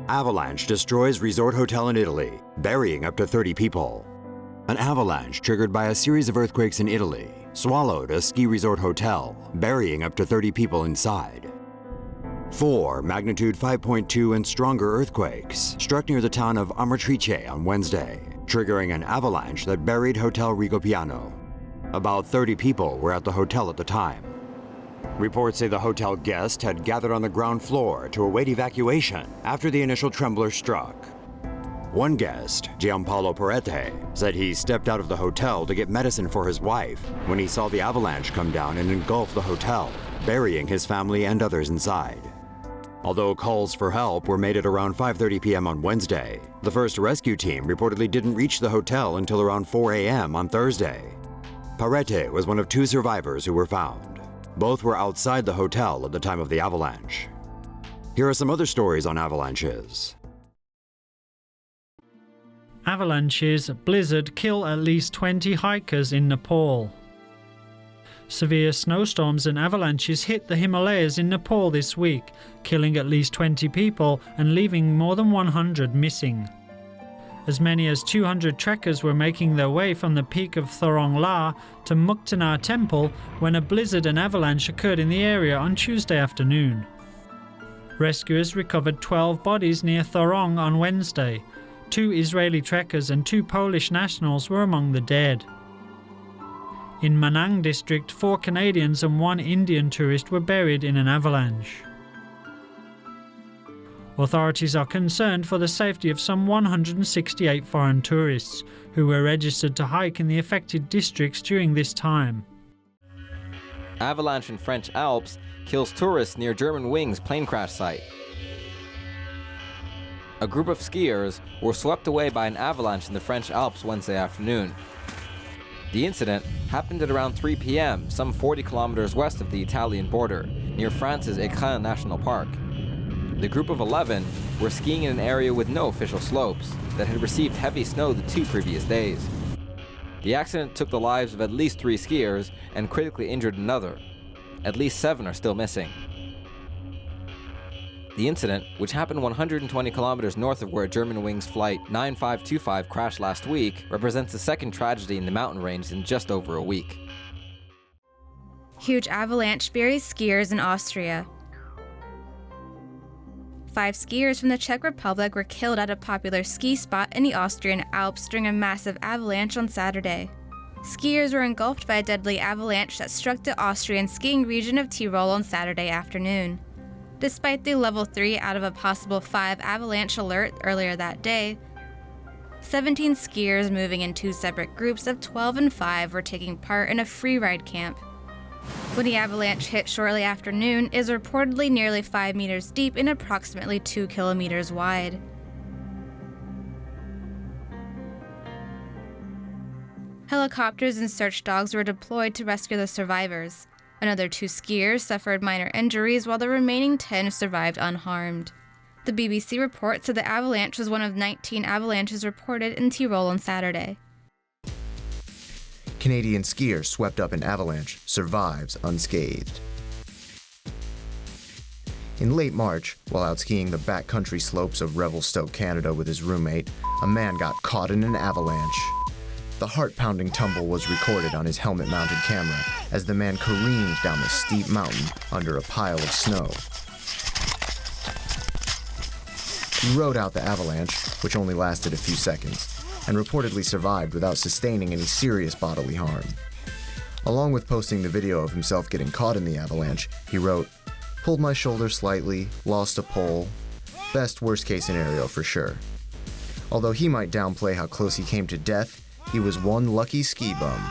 Avalanche destroys resort hotel in Italy, burying up to 30 people. An avalanche triggered by a series of earthquakes in Italy swallowed a ski resort hotel, burying up to 30 people inside. 4 magnitude 5.2 and stronger earthquakes struck near the town of Amatrice on Wednesday, triggering an avalanche that buried Hotel Rigopiano. About 30 people were at the hotel at the time. Reports say the hotel guest had gathered on the ground floor to await evacuation after the initial trembler struck. One guest, Giampaolo Parete, said he stepped out of the hotel to get medicine for his wife when he saw the avalanche come down and engulf the hotel, burying his family and others inside. Although calls for help were made at around 5:30 p.m. on Wednesday, the first rescue team reportedly didn't reach the hotel until around 4 a.m. on Thursday. Parete was one of 2 survivors who were found. Both were outside the hotel at the time of the avalanche. Here are some other stories on avalanches. Avalanches, blizzard kill at least 20 hikers in Nepal. Severe snowstorms and avalanches hit the Himalayas in Nepal this week, killing at least 20 people and leaving more than 100 missing. As many as 200 trekkers were making their way from the peak of Thorong La to Muktanar Temple when a blizzard and avalanche occurred in the area on Tuesday afternoon. Rescuers recovered 12 bodies near Thorong on Wednesday. 2 Israeli trekkers and 2 Polish nationals were among the dead. In Manang district, 4 Canadians and 1 Indian tourist were buried in an avalanche. Authorities are concerned for the safety of some 168 foreign tourists who were registered to hike in the affected districts during this time. Avalanche in French Alps kills tourists near Germanwings plane crash site. A group of skiers were swept away by an avalanche in the French Alps Wednesday afternoon. The incident happened at around 3 p.m., some 40 kilometers west of the Italian border, near France's Écrin National Park. The group of 11 were skiing in an area with no official slopes that had received heavy snow the 2 previous days. The accident took the lives of at least 3 skiers and critically injured another. At least 7 are still missing. The incident, which happened 120 kilometers north of where Germanwings Flight 9525 crashed last week, represents the second tragedy in the mountain range in just over a week. Huge avalanche buries skiers in Austria. 5 skiers from the Czech Republic were killed at a popular ski spot in the Austrian Alps during a massive avalanche on Saturday. Skiers were engulfed by a deadly avalanche that struck the Austrian skiing region of Tyrol on Saturday afternoon. Despite the level 3 out of a possible 5 avalanche alert earlier that day, 17 skiers moving in 2 separate groups of 12 and 5 were taking part in a free-ride camp. When the avalanche hit shortly after noon, it is reportedly nearly 5 meters deep and approximately 2 kilometers wide. Helicopters and search dogs were deployed to rescue the survivors. Another 2 skiers suffered minor injuries while the remaining 10 survived unharmed. The BBC reports that the avalanche was one of 19 avalanches reported in Tyrol on Saturday. Canadian skier swept up in avalanche survives unscathed. In late March, while out skiing the backcountry slopes of Revelstoke, Canada with his roommate, a man got caught in an avalanche. The heart-pounding tumble was recorded on his helmet-mounted camera as the man careened down the steep mountain under a pile of snow. He rode out the avalanche, which only lasted a few seconds, and reportedly survived without sustaining any serious bodily harm. Along with posting the video of himself getting caught in the avalanche, he wrote, "Pulled my shoulder slightly, lost a pole. Best worst-case scenario for sure." Although he might downplay how close he came to death, he was one lucky ski bum.